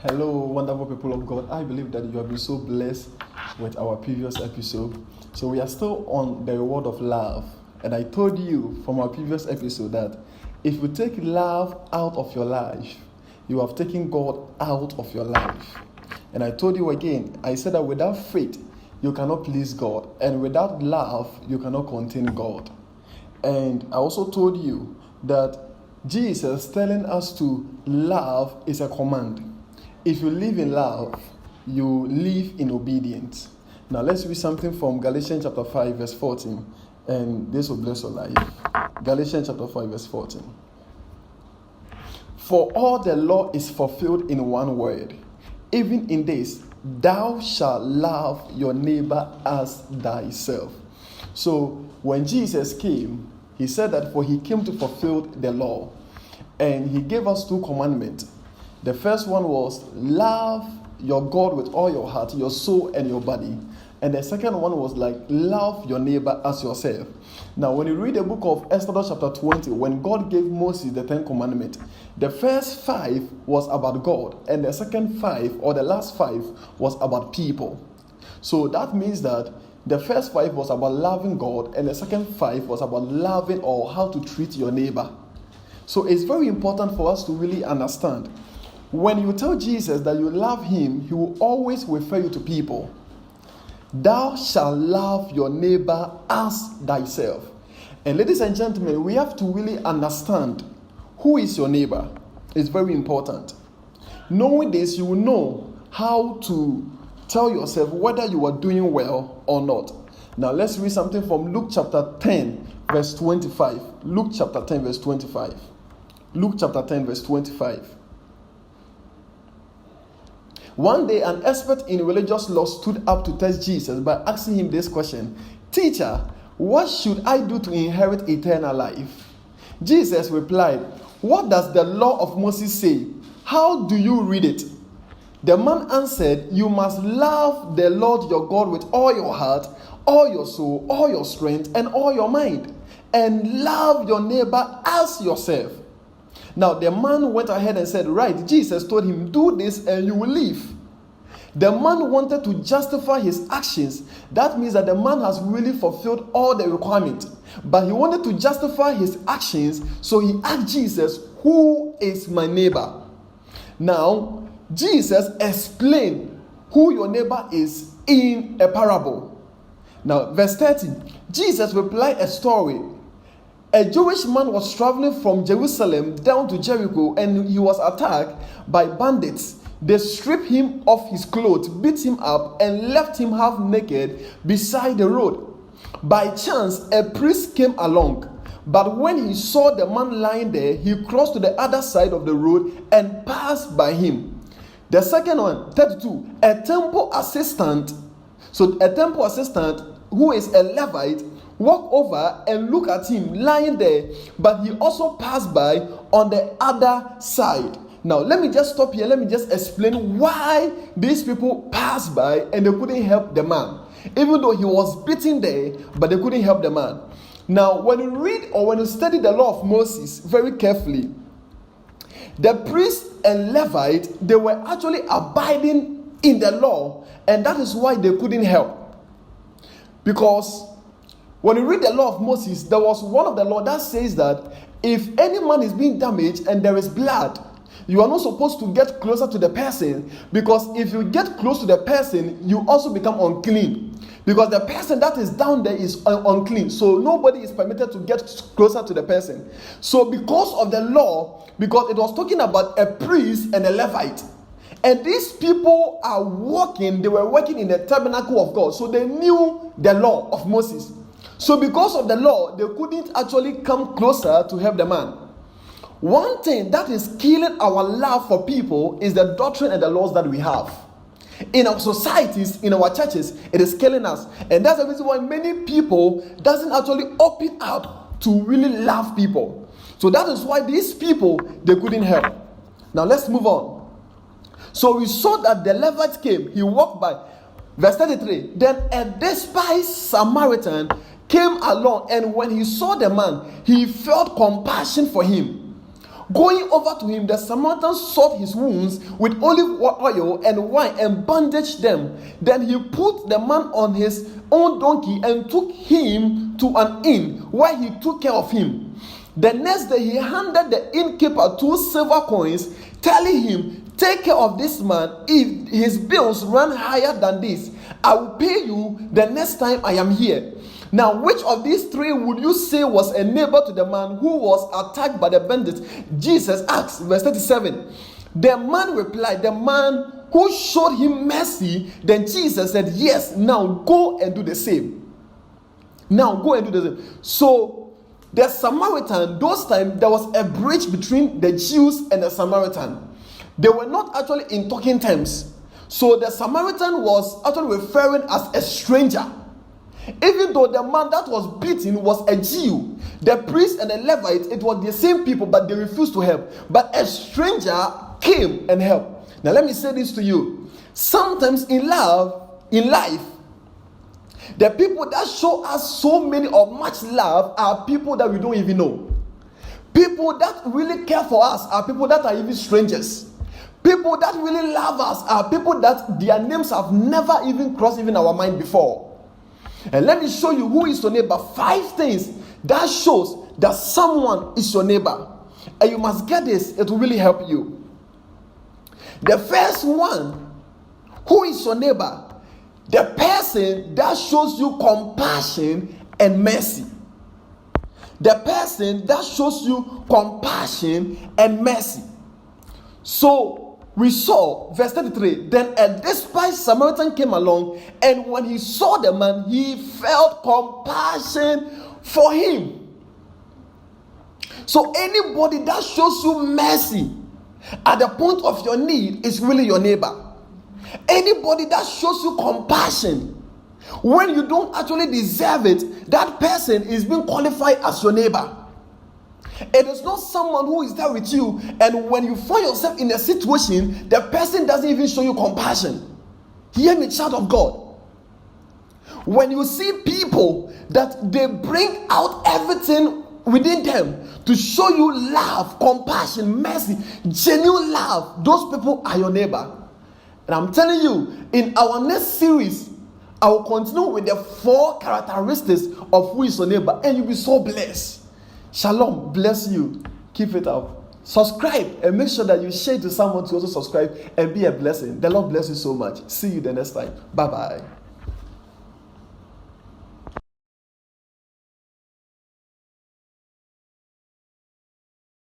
Hello, wonderful people of God. I believe that you have been so blessed with our previous episode. So we are still on the reward of love. And I told you from our previous episode that if you take love out of your life, you have taken God out of your life. And I told you again, I said that without faith, you cannot please God. And without love, you cannot contain God. And I also told you that Jesus telling us to love is a command. If you live in love, you live in obedience. Now let's read something from Galatians chapter 5 verse 14. And this will bless your life. Galatians chapter 5 verse 14. For all the law is fulfilled in one word. Even in this, thou shalt love your neighbor as thyself. So when Jesus came, he said that for he came to fulfill the law. And he gave us two commandments. The first one was love your God with all your heart, your soul, and your body. And the second one was like love your neighbor as yourself. Now, when you read the book of Exodus chapter 20, when God gave Moses the 10 commandments, the first 5 was about God, and the second 5 or the last 5 was about people. So that means that the first 5 was about loving God, and the second 5 was about loving or how to treat your neighbor. So it's very important for us to really understand. When you tell Jesus that you love him, he will always refer you to people. Thou shalt love your neighbor as thyself. And ladies and gentlemen, we have to really understand who is your neighbor. It's very important. Knowing this, you will know how to tell yourself whether you are doing well or not. Now let's read something from Luke chapter 10 verse 25. Luke chapter 10 verse 25. Luke chapter 10 verse 25. One day, an expert in religious law stood up to test Jesus by asking him this question: Teacher, what should I do to inherit eternal life? Jesus replied, What does the law of Moses say? How do you read it? The man answered, You must love the Lord your God with all your heart, all your soul, all your strength, and all your mind, and love your neighbor as yourself. Now the man went ahead and said, Right, Jesus told him, do this and you will live. The man wanted to justify his actions. That means that the man has really fulfilled all the requirements. But he wanted to justify his actions, so he asked Jesus, Who is my neighbor? Now, Jesus explained who your neighbor is in a parable. Now, verse 30, Jesus replied a story. A Jewish man was traveling from Jerusalem down to Jericho, and he was attacked by bandits. They stripped him of his clothes, beat him up, and left him half naked beside the road. By chance, a priest came along, but when he saw the man lying there, he crossed to the other side of the road and passed by him. The second one, 32, a temple assistant. So a temple assistant who is a Levite walked over and looked at him lying there, but he also passed by on the other side. Now, let me just stop here. Let me just explain why these people passed by and they couldn't help the man. Even though he was beaten there, but they couldn't help the man. Now, when you read or when you study the law of Moses very carefully, the priest and Levite, they were actually abiding in the law, and that is why they couldn't help. Because when you read the law of Moses, there was one of the law that says that if any man is being damaged and there is blood, you are not supposed to get closer to the person, because if you get close to the person, you also become unclean. Because the person that is down there is unclean. So nobody is permitted to get closer to the person. So because of the law, because it was talking about a priest and a Levite, and these people are working, they were working in the tabernacle of God. So they knew the law of Moses. So because of the law, they couldn't actually come closer to help the man. One thing that is killing our love for people is the doctrine and the laws that we have. In our societies, in our churches, it is killing us. And that's the reason why many people doesn't actually open up to really love people. So that is why these people, they couldn't help. Now let's move on. So we saw that the Levite came, he walked by. Verse 33, then a despised Samaritan came along, and when he saw the man, he felt compassion for him. Going over to him, the Samaritan salted his wounds with olive oil and wine and bandaged them. Then he put the man on his own donkey and took him to an inn where he took care of him. The next day he handed the innkeeper 2 silver coins, telling him, "Take care of this man. If his bills run higher than this, I will pay you the next time I am here." Now, which of these 3 would you say was a neighbor to the man who was attacked by the bandits? Jesus asked, verse 37. The man replied, "The man who showed him mercy." Then Jesus said, "Yes, now go and do the same." Now go and do the same. So, the Samaritan, those times, there was a bridge between the Jews and the Samaritan. They were not actually in talking terms. So, the Samaritan was actually referring as a stranger. Even though the man that was beaten was a Jew, the priest and the Levite, it was the same people, but they refused to help. But a stranger came and helped. Now let me say this to you. Sometimes in life, the people that show us so many or much love are people that we don't even know. People that really care for us are people that are even strangers. People that really love us are people that their names have never even crossed even our mind before. And let me show you who is your neighbor. 5 things that shows that someone is your neighbor. And you must get this. It will really help you. The first one, who is your neighbor? The person that shows you compassion and mercy. The person that shows you compassion and mercy. So, we saw, verse 33, then a despised Samaritan came along, and when he saw the man, he felt compassion for him. So anybody that shows you mercy at the point of your need is really your neighbor. Anybody that shows you compassion when you don't actually deserve it, that person is being qualified as your neighbor. It is not someone who is there with you, and when you find yourself in a situation, the person doesn't even show you compassion. Hear me, child of God. When you see people that they bring out everything within them to show you love, compassion, mercy, genuine love, those people are your neighbor. And I'm telling you, in our next series, I will continue with the 4 characteristics of who is your neighbor, and you'll be so blessed. Shalom, bless you. Keep it up. Subscribe and make sure that you share to someone to also subscribe and be a blessing. The Lord bless you so much. See you the next time. Bye-bye.